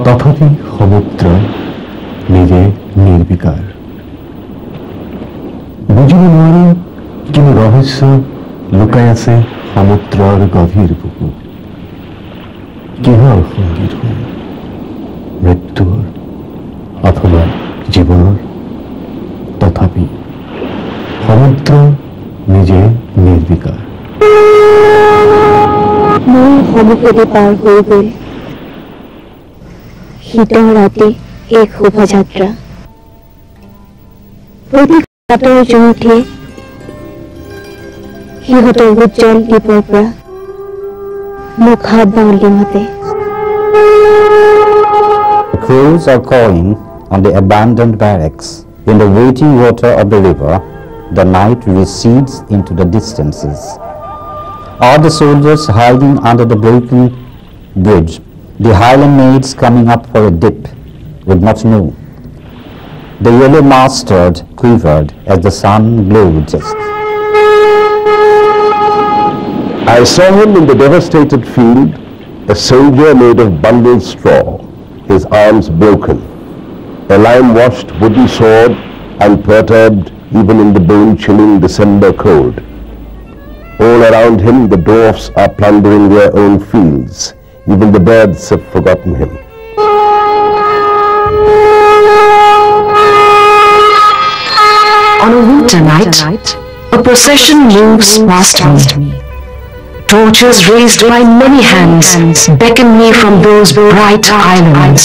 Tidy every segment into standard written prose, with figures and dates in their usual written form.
তথাপি সমুদ্র নিজে নির্বিকার। বুঝিব নোৱাৰি কিনো ৰহস্য লুকাই আছে সমুদ্ৰৰ গভীৰ বুকু। কিহৰ সংগীত হয় মৃত্যুৰ অথবা জীৱনৰ, তথাপি সমুদ্ৰ নিজে নিৰ্বিকাৰ। মোৰ সমুদ্ৰতে পাৰ হৈ গ'ল শীতৰ ৰাতি এক শোভাযাত্ৰা। প্ৰতি পাতৰ জোঁথে সিহঁতৰ উজ্জ্বল দ্বীপৰ পৰা মোক হাত বাউলি মাতে। Crews are calling on the abandoned barracks. In the waiting water of the river, the night recedes into the distances. Are the soldiers hiding under the broken bridge? The Highland maids coming up for a dip would not know. The yellow mustard quivered as the sun glowed. I saw him in the devastated field, a soldier made of bundled straw, his arms broken, a lime-washed wooden sword, unperturbed even in the bone-chilling December cold. All around him the dwarfs are plundering their own fields. Even the birds have forgotten him. On a winter night, a procession moves past me. Torches raised by many hands beckon me from those bright islands.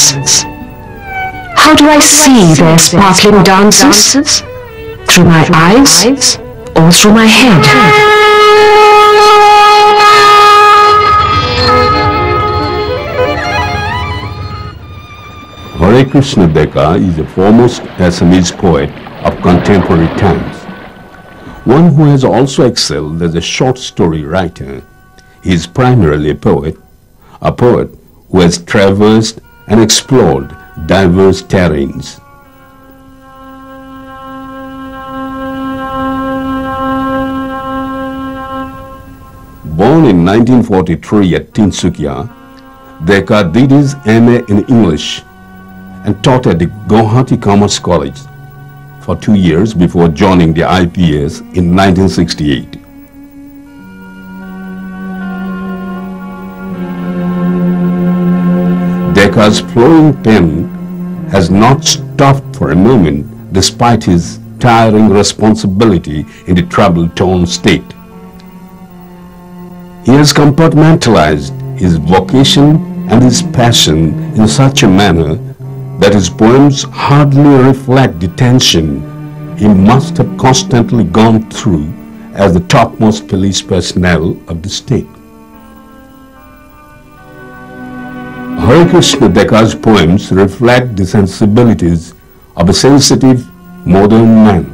How do I see their sparkling dances? Through my eyes or through my head? Hare Krishna Deka is the foremost Assamese poet of contemporary times, one who has also excelled as a short story writer. He is primarily a poet who has traversed and explored diverse terrains. Born in 1943 at Tinsukia, Deka did his MA in English and taught at the Guwahati Commerce College for 2 years before joining the IPS in 1968. Deka's flowing pen has not stopped for a moment despite his tiring responsibility in the trouble-torn state. He has compartmentalized his vocation and his passion in such a manner that his poems hardly reflect the tension he must have constantly gone through as the topmost police personnel of the state. Hare Krishna Deka's poems reflect the sensibilities of a sensitive modern man.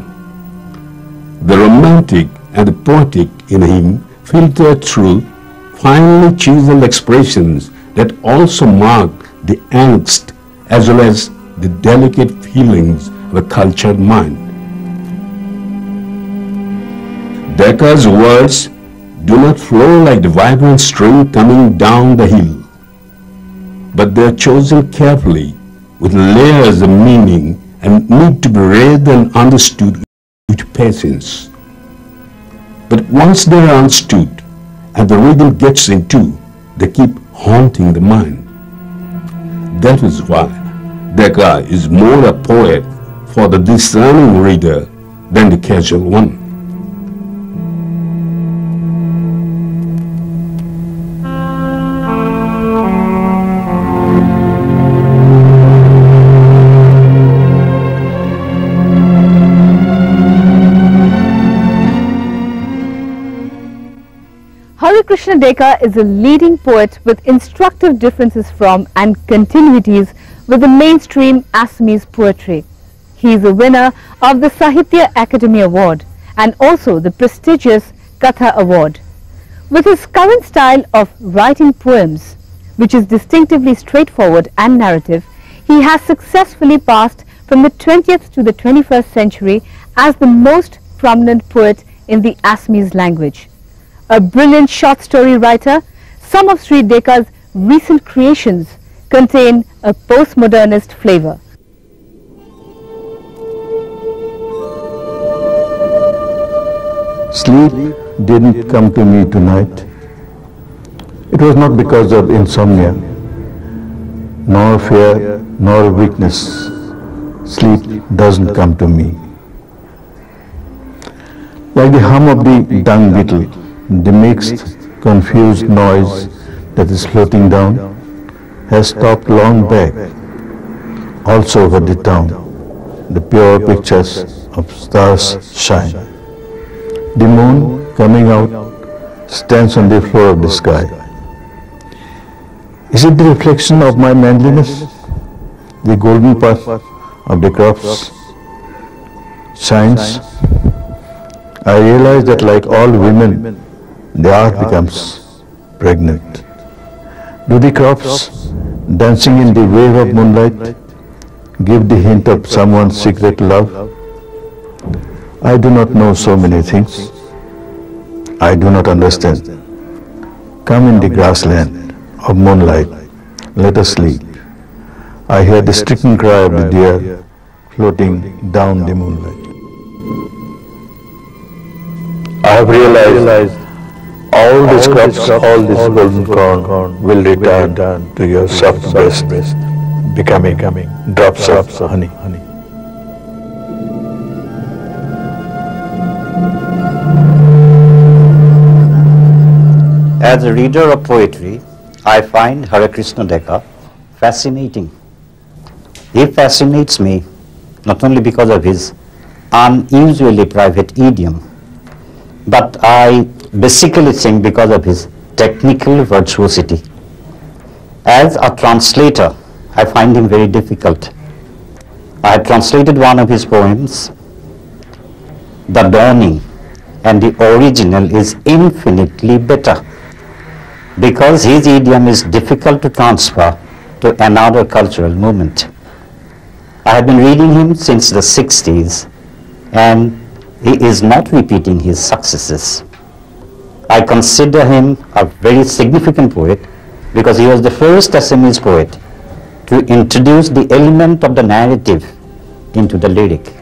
The romantic and the poetic in him filter through finely chiseled expressions that also mark the angst as well as the delicate feelings of a cultured mind. Deka's words do not flow like the vibrant stream coming down the hill, but they are chosen carefully with layers of meaning and need to be read and understood with patience. But once they are understood and the rhythm gets into, they keep haunting the mind. That is why Deka is more a poet for the discerning reader than the casual one. Hare Krishna Deka is a leading poet with instructive differences from and continuities with the mainstream Assamese poetry. He is a winner of the Sahitya Academy Award and also the prestigious Katha Award. With his current style of writing poems, which is distinctively straightforward and narrative, he has successfully passed from the 20th to the 21st century as the most prominent poet in the Assamese language. A brilliant short story writer, some of Sri Deka's recent creations contain a postmodernist flavor. Sleep didn't come to me tonight. It was not because of insomnia, nor fear, nor weakness. Sleep doesn't come to me. Like the hum of the dung beetle, the mixed, confused noise that is floating down has stopped long back. Also over the town, the pure pictures of stars shine. The moon, coming out, stands on the floor of the sky. Is it the reflection of my manliness? The golden path of the crops shines. I realize that like all women, the earth becomes pregnant. Do the crops, dancing in the wave of moonlight, give the hint of someone's secret love? I do not know so many things. I do not understand. Come in the grassland of moonlight, let us sleep. I hear the stricken cry of the deer floating down the moonlight. I have realized all these crops, all this golden corn will return to your soft breast, becoming drops of honey. As a reader of poetry, I find Hare Krishna Deka fascinating. He fascinates me not only because of his unusually private idiom, but I basically think because of his technical virtuosity. As a translator, I find him very difficult. I have translated one of his poems, The Dawning, and the original is infinitely better because his idiom is difficult to transfer to another cultural movement. I have been reading him since the 60s, and he is not repeating his successes. I consider him a very significant poet because he was the first Assamese poet to introduce the element of the narrative into the lyric.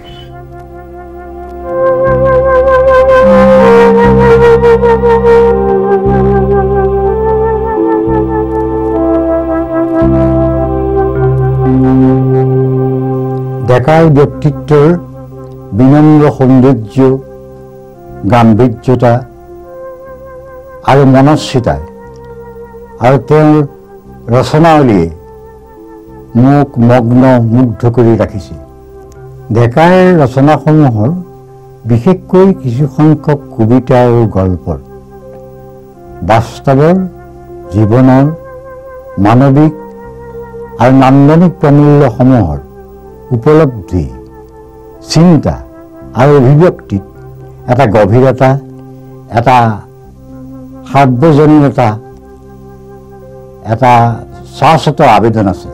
দেখার ব্যক্তিত্বৰ বিনম্ৰ সৌন্দৰ্য, গাম্ভীৰ্যতা আৰু মনস্বিতা আৰু তেওঁৰ ৰচনাৱলীয়ে মোক মগ্ন মুগ্ধ কৰি ৰাখিছে। ডেকাৰ ৰচনাসমূহৰ বিশেষকৈ কিছু সংখ্যক কবিতা আৰু গল্পৰ বাস্তৱৰ জীৱনৰ মানৱিক আৰু নান্দনিক প্ৰমূল্যসমূহৰ উপলব্ধি, চিন্তা আৰু অভিব্যক্তিত এটা গভীৰতা, এটা সাৰ্বজনীনতা, এটা শাশ্বত আবেদন আছে।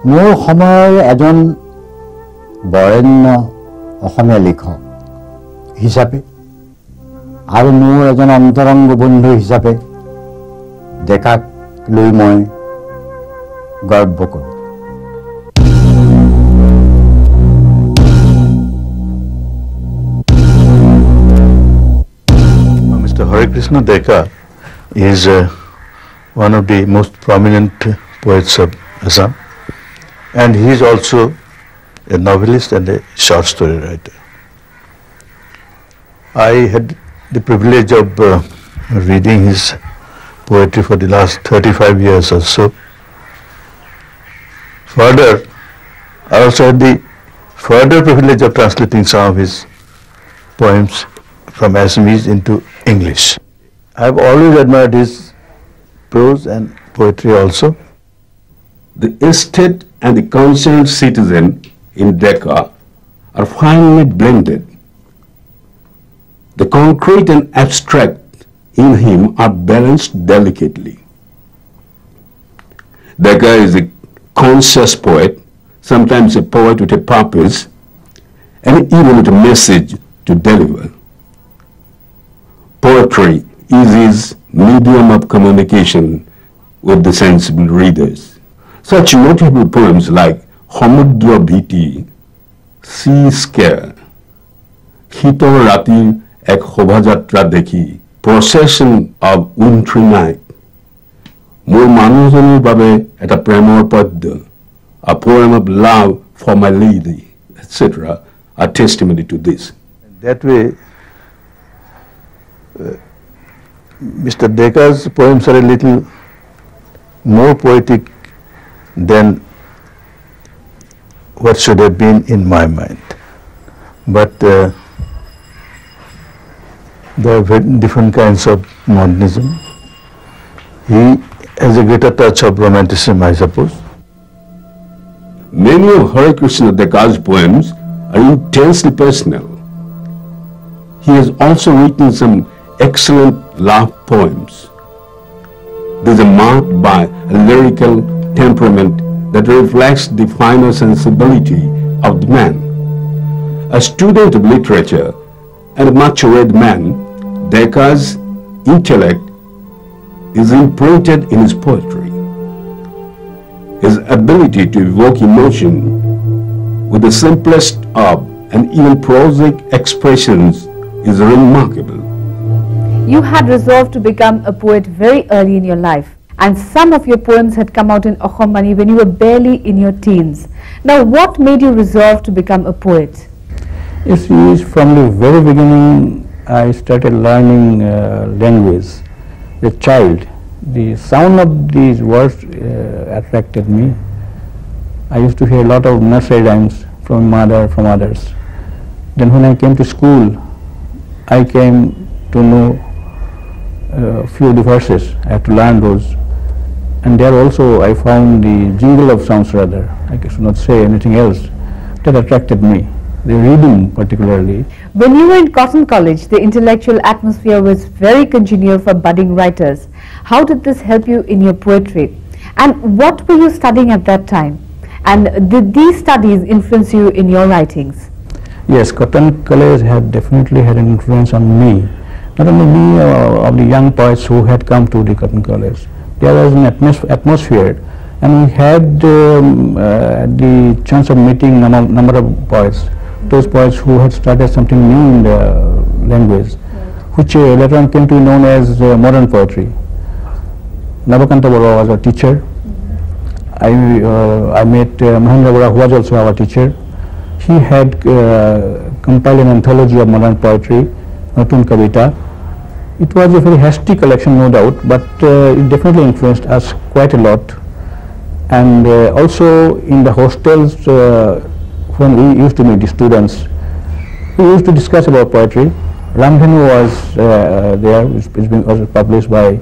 মোৰ সময়ৰ এজন বৰেণ্য অসমীয়া লিখক হিচাপে আৰু মোৰ এজন অন্তৰংগ বন্ধু হিচাপে ডেকাক লৈ মই গৰ্ব কৰোঁ। Mr. Hare Krishna Deka is one of the most prominent poets of Assam, and he is also a novelist and a short story writer. I had the privilege of reading his poetry for the last 35 years or so. Further, I also had the further privilege of translating some of his poems from Assamese into English. I have always admired his prose and poetry also. The estate and the concerned citizen in Deka are finely blended. The concrete and abstract in him are balanced delicately. Deka is a conscious poet, sometimes a poet with a purpose, and even with a message to deliver. Poetry is his medium of communication with the sensible readers. Such notable poems like Hamudra Bhiti, Sea Scare, Hitor Ratir Ek Shobhajatra Dekhi, Procession of Wintry Night, Mor Manujoner Babe Eta Premor Padya, a poem of love for my lady, etc., are testimony to this. That way, Mr. Deka's poems are a little more poetic than what should have been in my mind. But there are very different kinds of modernism. He has a greater touch of romanticism, I suppose. Many of Hare Krishna Deka's poems are intensely personal. He has also written some excellent love poems. These are marked by a lyrical temperament that reflects the finer sensibility of the man. A student of literature and a much-read man, Deka's intellect is imprinted in his poetry. His ability to evoke emotion with the simplest of and even prosaic expressions is remarkable. You had resolved to become a poet very early in your life, and some of your poems had come out in Ahomani when you were barely in your teens. Now, what made you resolve to become a poet? You see, from the very beginning, I started learning language. As a child, the sound of these words attracted me. I used to hear a lot of nursery rhymes from mother, from others. Then when I came to school, I came to know a few of the verses. I had to learn those. And there also I found the jingle of sounds rather, I should not say anything else, that attracted me. The reading particularly. When you were in Cotton College, the intellectual atmosphere was very congenial for budding writers. How did this help you in your poetry? And what were you studying at that time? And did these studies influence you in your writings? Yes, Cotton College had definitely had an influence on me. Not only me, of the young poets who had come to the Cotton College. There was an atmosphere, and we had the chance of meeting number of poets. Those poets who had started something new in the language, which later on came to be known as modern poetry. Nabakanta Bora was our teacher. I met Mahendra Bora, who was also our teacher. He had compiled an anthology of modern poetry, Notun Kavita. It was a very hasty collection, no doubt, but it definitely influenced us quite a lot. And also in the hostels, when we used to meet the students, we used to discuss about poetry. Ramdhenu was there, which was published by,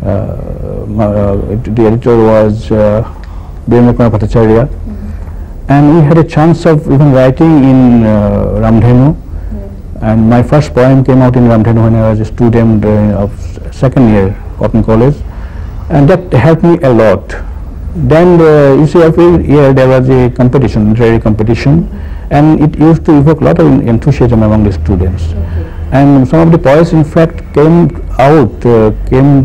the editor was Birmakumar Bhattacharya. And we had a chance of even writing in Ramdhenu. And my first poem came out in Ramdhenu when I was a student of second year Cotton College. And that helped me a lot. Then you see, every year there was a competition, literary competition, and it used to evoke a lot of enthusiasm among the students. And some of the poets, in fact, came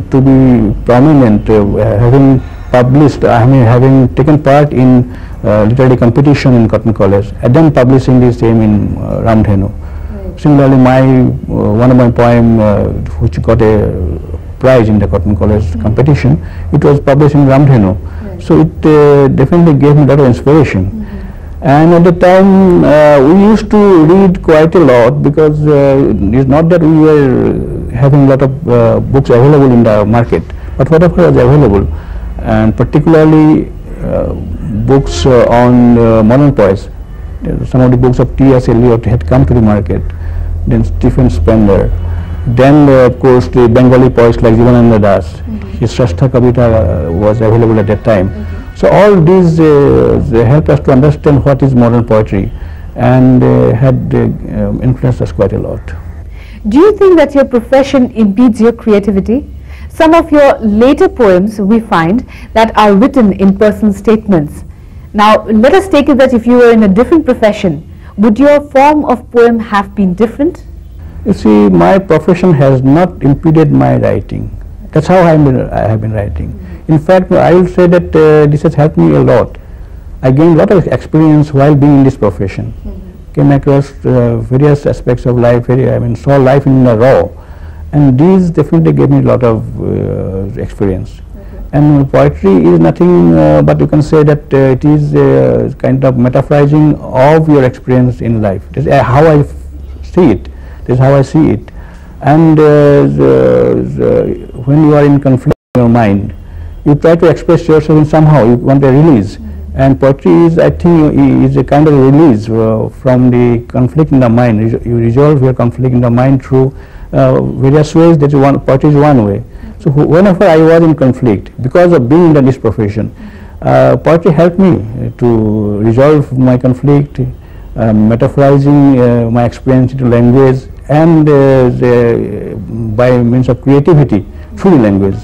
to be prominent, having published, having taken part in literary competition in Cotton College, and then publishing the same in Ramdhenu. Similarly, one of my poem, which got a prize in the Cotton College competition, it was published in Ramdhenu. So it definitely gave me a lot of inspiration. And at the time, we used to read quite a lot, because it's not that we were having a lot of books available in the market, but whatever was available, and particularly books on modern poets. Some of the books of T.S. Eliot had come to the market, then Stephen Spender, then of course the Bengali poets like Jivananda Das. His Shastha Kavita was available at that time. So all these they helped us to understand what is modern poetry, and had influenced us quite a lot. Do you think that your profession impedes your creativity? Some of your later poems we find that are written in personal statements. Now let us take it that if you were in a different profession, would your form of poem have been different? You see, my profession has not impeded my writing. That's how I have been writing. In fact, I will say that this has helped me a lot. I gained a lot of experience while being in this profession. Came across various aspects of life, saw life in the raw, and these definitely gave me a lot of experience. And poetry is nothing but you can say that it is kind of metaphorizing of your experience in life. That's how I see it. That's how I see it. And when you are in conflict in your mind, you try to express yourself in somehow. You want a release. And poetry is, I think, is a kind of release from the conflict in the mind. You resolve your conflict in the mind through various ways. That is poetry is one way. So whenever I was in conflict, because of being in this profession, poetry helped me to resolve my conflict, metaphorizing my experience into language, and by means of creativity through language.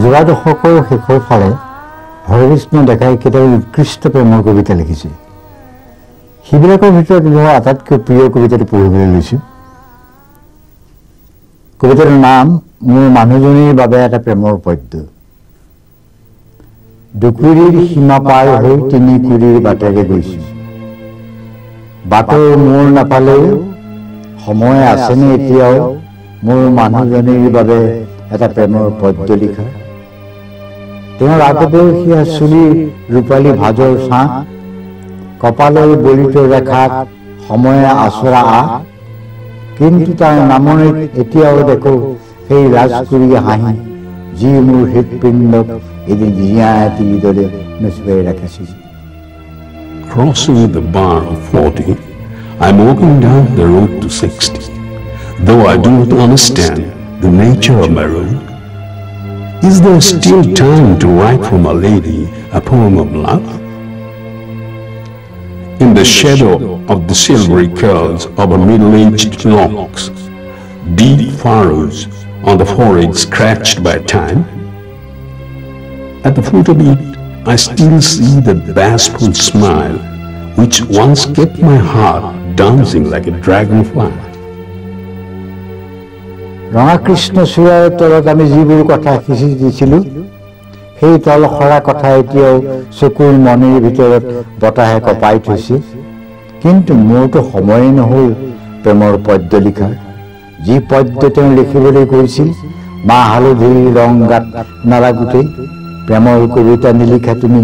যোৱা দশকৰ শেষৰ ফালে হৰে কৃষ্ণ ডেকাই কেইটামান উৎকৃষ্ট প্ৰেমৰ কবিতা লিখিছে। সেইবিলাকৰ ভিতৰত মোৰ আটাইতকৈ প্ৰিয় কবিতাটো পঢ়িবলৈ লৈছোঁ। কবিতাটোৰ নাম মোৰ মানুহজনীৰ বাবে এটা প্ৰেমৰ পদ্য। দুকুৰিৰ সীমা পাৰ হৈ তিনি কুৰিৰ বাটেৰে গৈছোঁ। বাটৰ মোৰ নাপালেও সময় আছেনে এতিয়াও মোৰ মানুহজনীৰ বাবে এটা প্ৰেমৰ পদ্য লিখা। তেওঁৰ আগবয়সীয়া চুলিৰ ৰূপালী ভাজৰ ছাঁ, কপালৰ বলিত ৰেখাত সময়ে আচৰা আহ, কিন্তু তাৰ নামনিত এতিয়াও দেখো সেই ৰাজকুৰি হাঁহি, যি মোৰ হৃদপিণ্ডক এদিন জীয়াই তুলি দৰে নুচুৱাই ৰাখিছিল। Crossing the bar of 40, I'm walking down the road to 60. Though I do not understand the nature of my road, is there still time to write for my lady a poem of love? In the shadow of the silvery curls of her middle-aged locks, deep furrows on the forehead scratched by time, at the foot of it I still see that bashful smile which once kept my heart dancing like a dragonfly. ৰঙা কৃষ্ণ চূড়াৰ তলত আমি যিবোৰ কথা সিঁচি দিছিলোঁ, সেই তলসৰা কথা এতিয়াও চকুৰ মনিৰ ভিতৰত বতাহে কঁপাই থৈছে। কিন্তু মোৰতো সময়ে নহ'ল প্ৰেমৰ পদ্য লিখাৰ। যি পদ্য তেওঁ লিখিবলৈ কৈছিল, মাহ হালধিৰ ৰং গাত নালাগোতেই প্ৰেমৰ কবিতা নিলিখা তুমি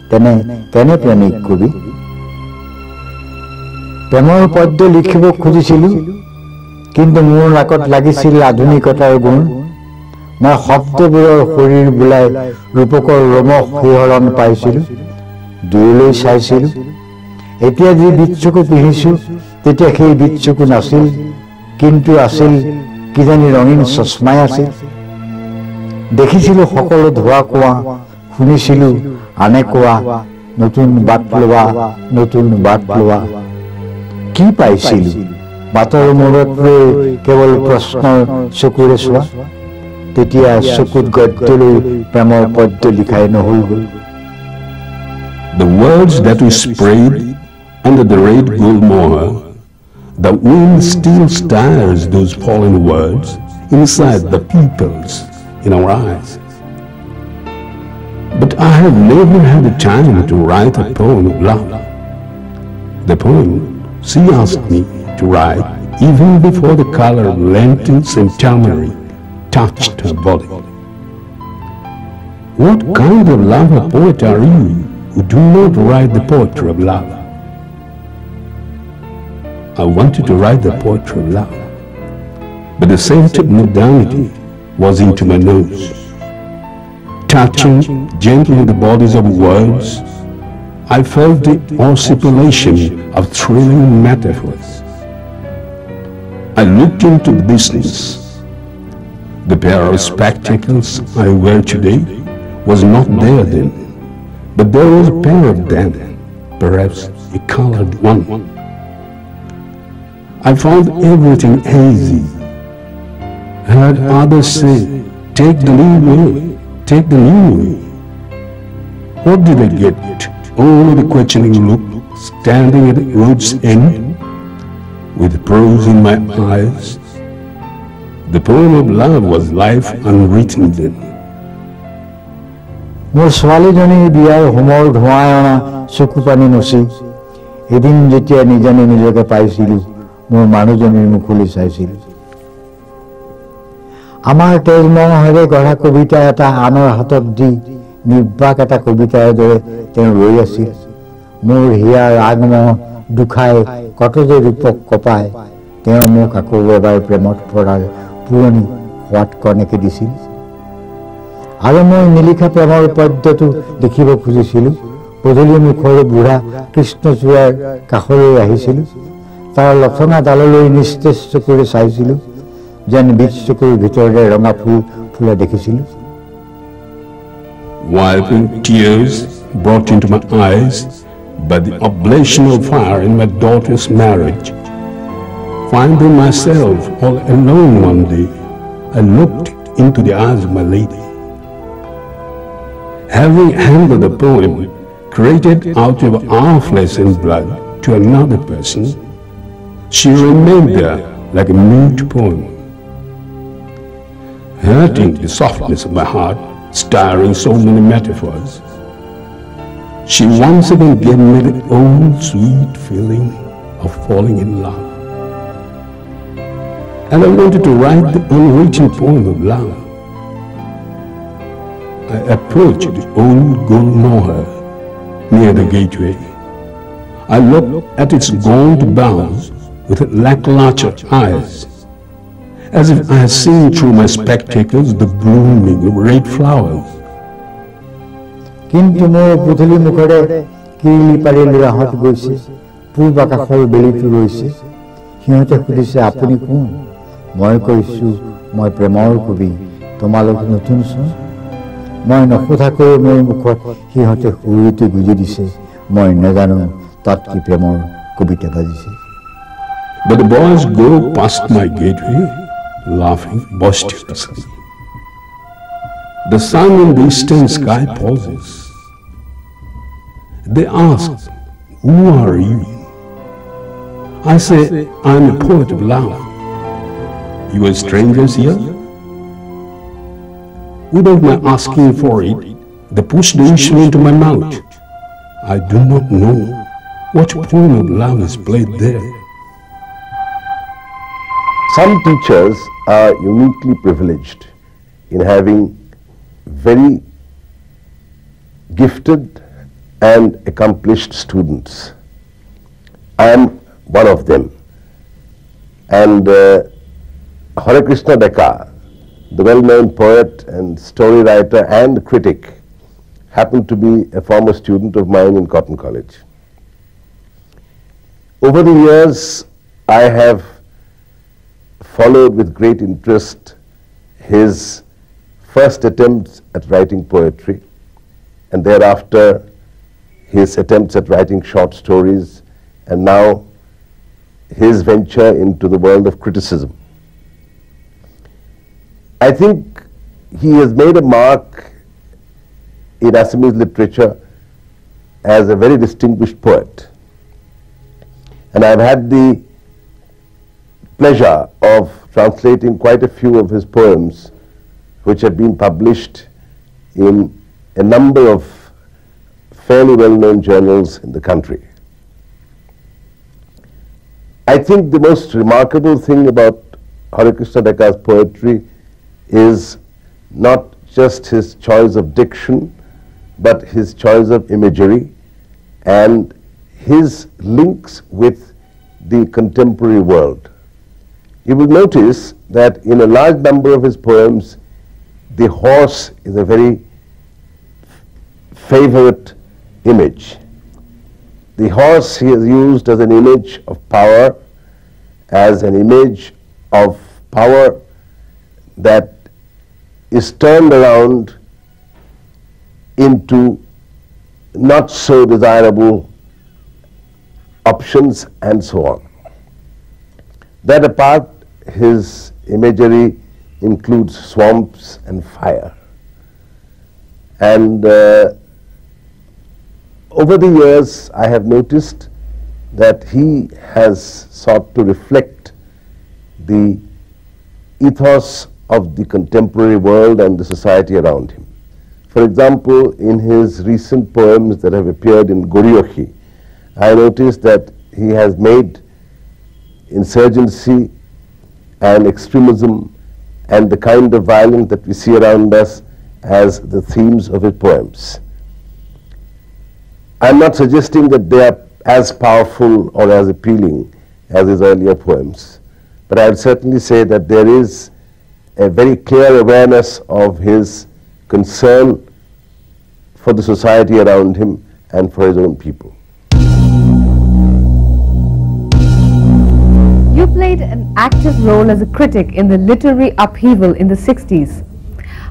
তেনে কেনে প্ৰেমিক কবি? প্ৰেমৰ পদ্য লিখিব খুজিছিলোঁ, কিন্তু মোৰ নাকত লাগিছিল আধুনিকতাৰ গুণ। মই শব্দবোৰৰ শৰীৰ বোলাই ৰূপকৰ ৰোমক শিহৰণ পাইছিলোঁ, দূৰলৈ চাইছিলোঁ। এতিয়া যি বিচ্চকু পিন্ধিছোঁ, তেতিয়া সেই বিচ্চকু নাছিল, কিন্তু আছিল কিজানি ৰঙীন চশমাই আছিল। দেখিছিলোঁ সকলো ধোৱা কোৱা, শুনিছিলোঁ আনে কোৱা, নতুন বাট লোৱা, নতুন বাট লোৱা। কি পাইছিলোঁ বাটৰ মূৰত ৰৈ কেৱল প্ৰশ্নৰ চকুৰে চোৱা? তেতিয়া চকুত গদ্যলৈ প্ৰেমৰ পদ্য লিখাই নহ'লগৈ। The words that we sprayed under the red gold moor, the wind still stirs those fallen words inside the pupils in our eyes. But I have never had the time to write a poem of love. The poem she asked me to write even before the color of lentils and turmeric touched her body. What kind of lover poet are you who do not write the poetry of love? I wanted to write the poetry of love, but the scent of modernity was into my nose. Touching gently the bodies of words, I felt the oscillation of thrilling metaphors. I looked into the distance. The pair of spectacles I wear today was not there then, but there was a pair of them, perhaps a colored one. I found everything hazy. Heard others say, take the new way, take the new way. What did I get? Only the questioning look, standing at the road's end, with prose in my eyes. The poem of love was life unwritten then. মোৰ ছোৱালীজনী বিয়াৰ হোমৰ ধোঁৱাই অনা চকু পানী মচি এদিন যেতিয়া নিজে নিজকে পাইছিলোঁ মোৰ মানুহজনীৰ মুখলৈ চাইছিলোঁ। আমাৰ তেজ মঙহেৰে গঢ়া কবিতা এটা আনৰ হাতত দি নিৰ্বাক এটা কবিতাৰ দৰে তেওঁ ৰৈ আছিল। মোৰ হিয়াৰ আগমহ দুখাই কটজে ৰূপক কপাই তেওঁ মোক আকৌ এবাৰ প্ৰেমত পৰাৰ পুৰণি সোৱাদ কণেকে দিছিল। আৰু মই নিলিখা প্ৰেমৰ পদ্যটো দেখিব খুজিছিলোঁ। পদূলি মুখৰে বুঢ়া কৃষ্ণচূড়াৰ কাষলৈ আহিছিলোঁ। তাৰ লঠঙা ডাললৈ নিস্তেজ চকুৰে চাইছিলোঁ, যেন বীজ চকুৰ ভিতৰতে ৰঙা ফুল ফুলা দেখিছিলোঁ। Wiping tears brought into my eyes by the oblation of fire in my daughter's marriage, finding myself all alone one day, I looked into the eyes of my lady. Having handed the poem created out of our flesh and blood to another person, she remained there like a mute poem, hurting the softness of my heart, stirring so many metaphors. She once again gave me the old sweet feeling of falling in love. And I wanted to write the unwritten poem of love. I approached the old gold moher near the gateway. I looked at its gaunt boughs with lackluster eyes, as if I had seen through my spectacles the blooming red flowers. কিন্তু মোৰ পুথলি মুখৰে কিৰিলি পাৰি ল'ৰাহঁত গৈছে, পূব আকাশৰ বেলিটো ৰৈছে। সিহঁতে সুধিছে, আপুনি কোন? মই কৈছোঁ, মই প্ৰেমৰ কবি, তোমালোক নতুনচোন। মই নসোধাকৈ মোৰ মুখত সিহঁতে সুৰটো গুজি দিছে। মই নাজানো তাত কি প্ৰেমৰ কবিতা বাজিছে। But the boys go past my gateway, laughing boisterously. The sun in the eastern sky pauses. They ask, who are you? I say, I am a poet of love. You are strangers here? Without my asking for it, they push the issue into my mouth. I do not know what poem of love is played there. Some teachers are uniquely privileged in having very gifted and accomplished students. I am one of them. And Hare Krishna Deka, the well-known poet and story writer and critic, happened to be a former student of mine in Cotton College. Over the years, I have followed with great interest his first attempts at writing poetry, and thereafter his attempts at writing short stories, and now his venture into the world of criticism. I think he has made a mark in Assamese literature as a very distinguished poet. And I've had the pleasure of translating quite a few of his poems, which have been published in a number of fairly well-known journals in the country. I think the most remarkable thing about Hare Krishna Deka's poetry is not just his choice of diction, but his choice of imagery and his links with the contemporary world. You will notice that in a large number of his poems, the horse is a very favorite image. The horse he has used as an image of power, as an image of power that is turned around into not so desirable options and so on. That apart, his imagery includes swamps and fire. And over the years, I have noticed that he has sought to reflect the ethos of the contemporary world and the society around him. For example, in his recent poems that have appeared in Goryoki, I noticed that he has made insurgency and extremism and the kind of violence that we see around us as the themes of his poems. I'm not suggesting that they are as powerful or as appealing as his earlier poems, but I would certainly say that there is a very clear awareness of his concern for the society around him and for his own people. You played an active role as a critic in the literary upheaval in the 60s.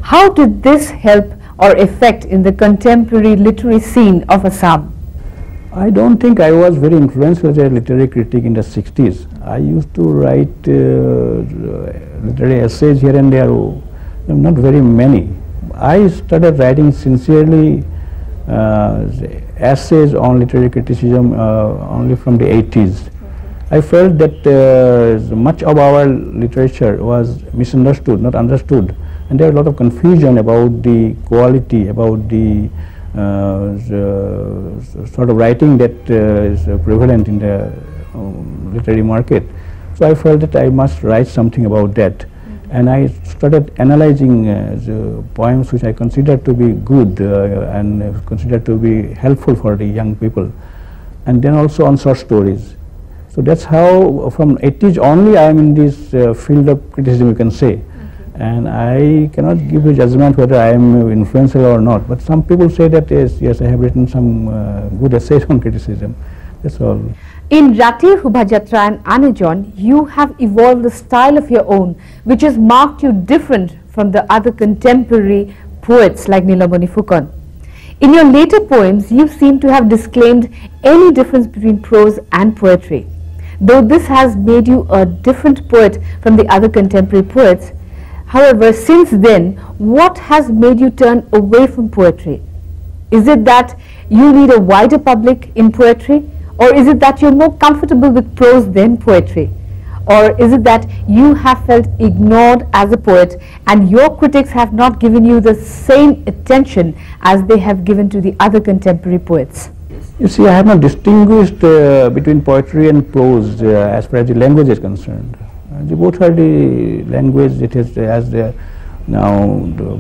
How did this help or affect in the contemporary literary scene of Assam? I don't think I was very influential as a literary critic in the 60s. I used to write literary essays here and there, not very many. I started writing sincerely essays on literary criticism only from the 80s. I felt that much of our literature was misunderstood, not understood, and there was a lot of confusion about the quality, about the sort of writing that is prevalent in the literary market. So I felt that I must write something about that, and I started analyzing the poems which I considered to be good and considered to be helpful for the young people, and then also on short stories. So that's how from 80s only I am in this field of criticism, you can say. And I cannot give a judgment whether I am influential or not, but some people say that yes, I have written some good essays on criticism. That's all. In Ratir Hubhajatra and Anajon, you have evolved a style of your own which has marked you different from the other contemporary poets like Nilamani Fukonn. In your later poems, you seem to have disclaimed any difference between prose and poetry. Though this has made you a different poet from the other contemporary poets, however, since then, what has made you turn away from poetry? Is it that you need a wider public in poetry? Or is it that you're more comfortable with prose than poetry? Or is it that you have felt ignored as a poet and your critics have not given you the same attention as they have given to the other contemporary poets? You see, I have not distinguished between poetry and prose as far as the language is concerned. Both are the language it is as now the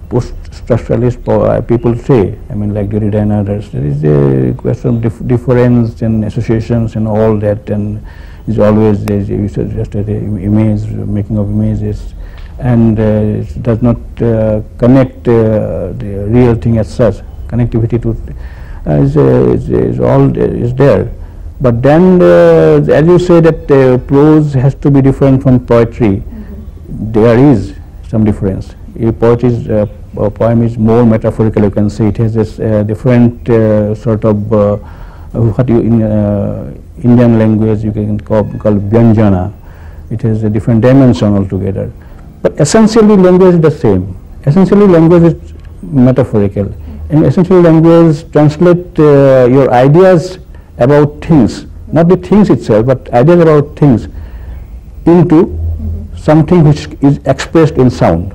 post-structuralist people say, I mean like Derrida and others, there is a question of difference and associations and all that, and it's always just an image, making of images, and it does not connect the real thing as such. Connectivity to is there. But then, as you say that prose has to be different from poetry, there is some difference. A poem is more metaphorical, you can say. It has this different sort of what you in Indian language you can call Vyanjana. It has a different dimension altogether. But essentially language is the same. Essentially language is metaphorical. And essentially language translate your ideas about things, not the things itself, but ideas about things into something which is expressed in sound.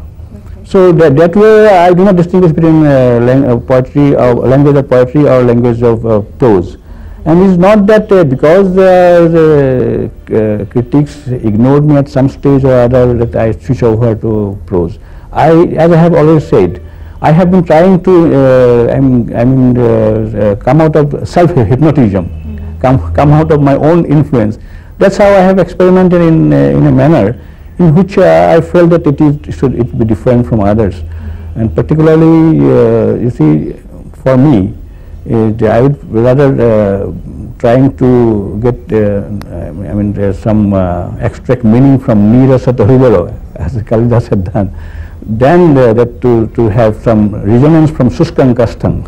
So that way I do not distinguish between poetry or language of poetry or language of prose. And it's not that because the critics ignored me at some stage or other that I switch over to prose. As I have always said, I have been trying to come out of self-hypnotism, come out of my own influence. That's how I have experimented in a manner in which I felt that it should be different from others. And particularly, you see, for me, I would rather trying to get some extract meaning from Nira Satoribaro, as Kalidas had done, than that to have some resonance from Suskang Kastang.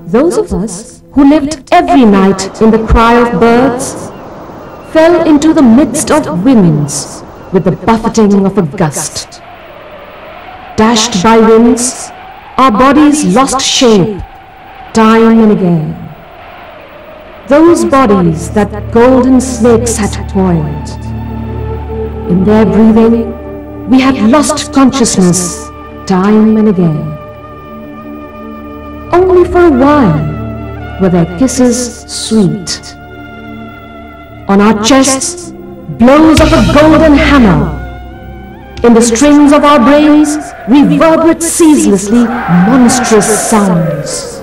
Those of us who lived every night in the cry of birds fell into the midst of winds with the buffeting of a gust. Dashed by winds, our bodies lost shape time and again. Those bodies that golden snakes had coiled. In their breathing, we had lost consciousness time and again. Only for a while were their kisses sweet. On our chests, blows of a golden hammer. In the strings of our brains, reverberate ceaselessly monstrous sounds.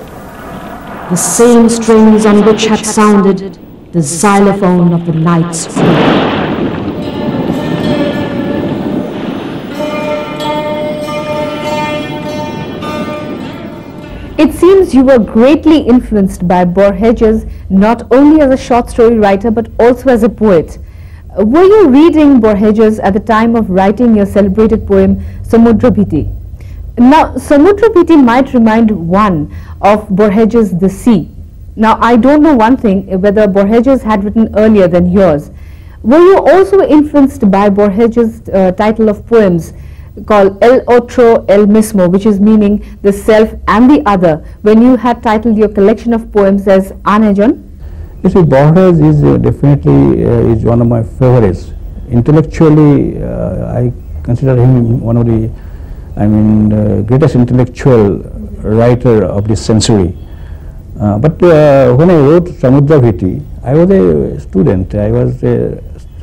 The same strings on which had sounded the xylophone of the night's wind. It seems you were greatly influenced by Borges, not only as a short story writer but also as a poet. Were you reading Borges at the time of writing your celebrated poem Samudrabhiti? Now, Samudrabhiti might remind one of Borges' The Sea. Now, I don't know one thing, whether Borges had written earlier than yours. Were you also influenced by Borges' title of poems called El Otro, El Mismo, which is meaning the self and the other, when you had titled your collection of poems as Anejon? You see, Borges is definitely is one of my favorites. Intellectually, I consider him one of the, greatest intellectual writer of this century. But when I wrote Samudraviti, I was a student. I was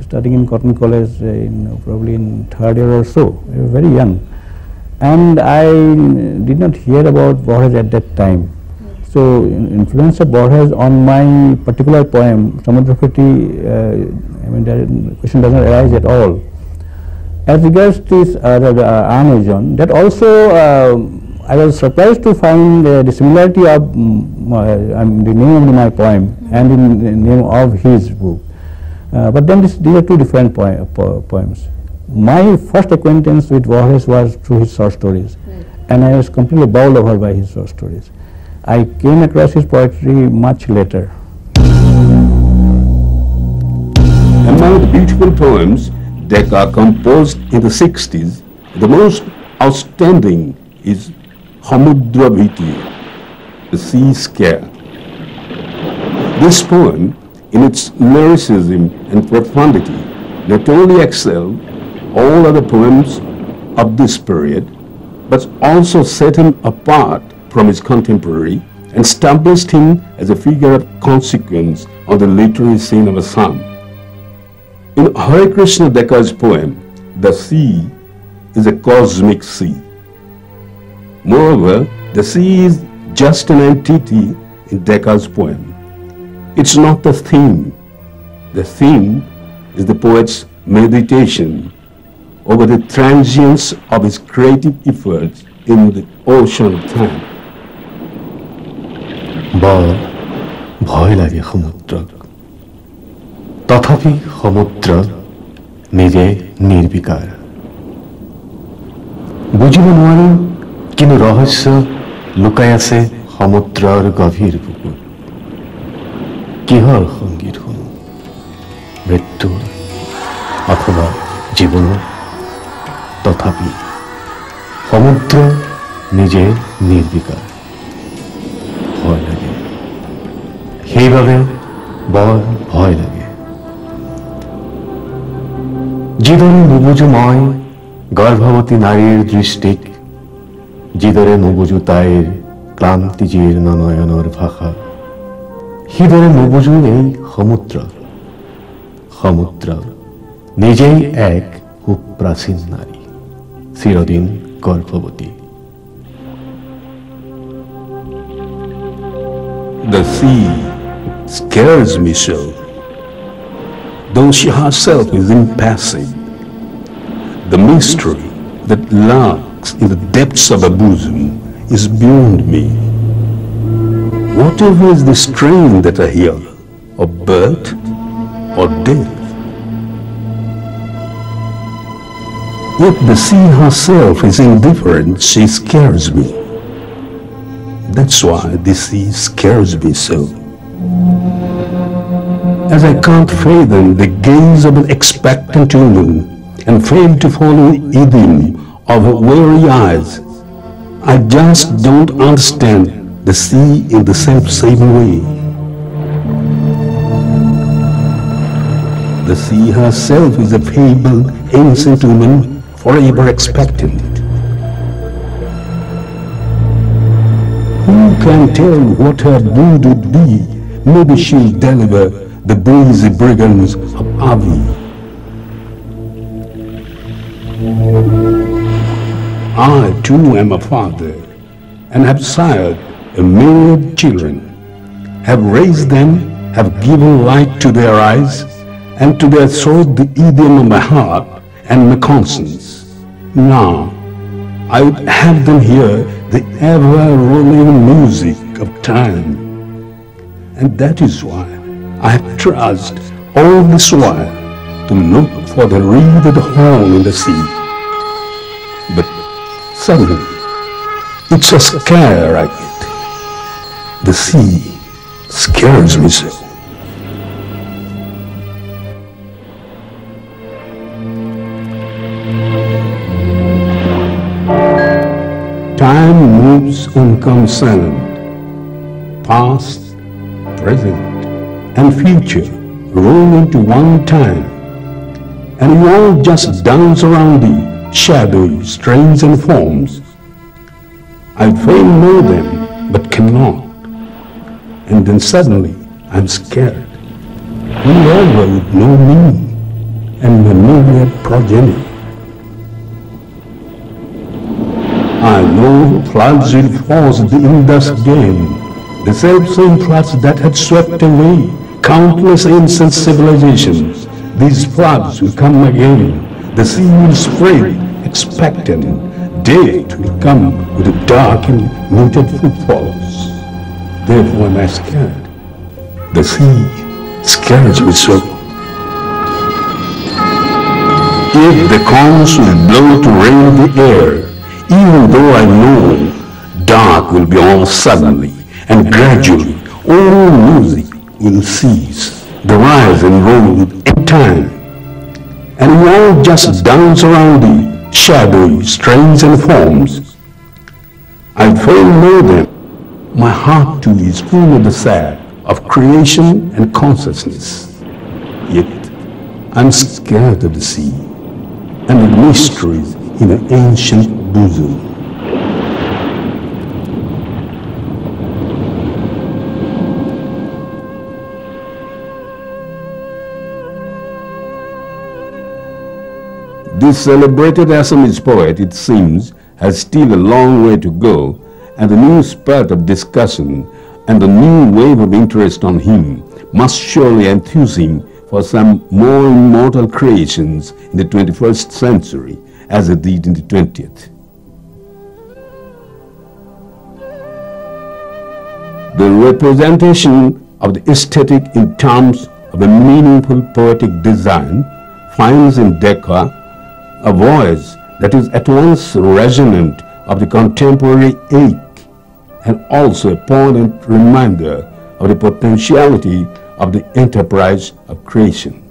studying in Cotton College, probably in third year or so, very young. And I did not hear about Borges at that time. So, influence of Borges on my particular poem, Samudrabhiti, that question does not arise at all. As regards this Anejon, that also I was surprised to find the similarity of the name of my poem and the name of his book. But then these are two different poems. My first acquaintance with Borges was through his short stories, and I was completely bowled over by his short stories. I came across his poetry much later. Among the beautiful poems Deka composed in the 60s, the most outstanding is Samudrabhiti, The Sea Scare. This poem, in its lyricism and profundity, not only excelled all other poems of this period, but also set him apart from his contemporary and established him as a figure of consequence on the literary scene of Assam. In Hare Krishna Deka's poem, the sea is a cosmic sea. Moreover, the sea is just an entity in Deka's poem. It's not the theme. The theme is the poet's meditation over the transience of his creative efforts in the ocean of time. ভয় লাগে সমুদ্র, তথাপি সমুদ্র নিজে নির্বিকার। বুঝিব নোৱাৰো কিন্তু ৰহস্য লুকাই আছে সমুদ্ৰৰ গভীৰ বুকুত। কিহৰ সংগীত শুনো, মৃত্যুৰ অথবা জীৱনৰ? তথাপি সমুদ্ৰ নিজে নিৰ্বিকাৰ। ভয় লাগে, সেইবাবে বৰ ভয় লাগে। যিদৰে নুবুজো মই গৰ্ভৱতী নাৰীৰ দৃষ্টিক, যিদৰে নুবুজো তাইৰ ক্লান্তি জীৰ্ণ নয়নৰ ভাষা, সিদৰে নুবুজো এই সমুদ্ৰ। সমুদ্ৰ নিজেই এক সুপ্ৰাচীন নাৰী, চিৰদিন গৰ্ভৱতী। The sea scares me so, though she herself is impassive. The mystery that lurks in the depths of her bosom is beyond me. Whatever is the strain that I hear, of birth or death, if the sea herself is indifferent, she scares me. That's why the sea scares me so. As I can't fathom the gaze of an expectant woman and fail to follow the idiom of her weary eyes, I just don't understand the sea in the self-same way. The sea herself is a fabled, ancient woman, forever expectant. Who can tell what her mood would be? Maybe she'll deliver the breezy brigands of Avi. I too am a father and have sired a myriad children, have raised them, have given light to their eyes, and to their throat the idiom of my heart and my conscience. Now I would have them hear the ever-rolling music of time. And that is why I have trudged all this while to look for the wreathed horn in the sea. But suddenly, it's a scare I get. The sea scares me so. Time moves unconcerned. Past, present, and future roll into one time, and we all just dance around the shadowy strains and forms. I fain know them, but cannot. And then suddenly I'm scared. Whoever would know me and my myriad progeny? I know floods will force the Indus again, the self-same floods that had swept away countless ancient civilizations. These floods will come again. The sea will spread, expectant. Death will come with a dark and muted footfalls. Therefore am I scared. The sea scares me so. If the corns will blow to rain the air, even though I know dark will be all suddenly, and gradually all music will cease, the rise and roll in time, and we all just dance around the shadowy strains and forms. I fail know them. My heart too is full of the sad of creation and consciousness. Yet I'm scared of the sea and the mysteries in an ancient bosom. This celebrated Assamese poet, it seems, has still a long way to go, and the new spurt of discussion and the new wave of interest on him must surely enthuse him for some more immortal creations in the 21st century, as it did in the 20th. The representation of the aesthetic in terms of a meaningful poetic design finds in Deka a voice that is at once resonant of the contemporary ache and also a poignant reminder of the potentiality of the enterprise of creation.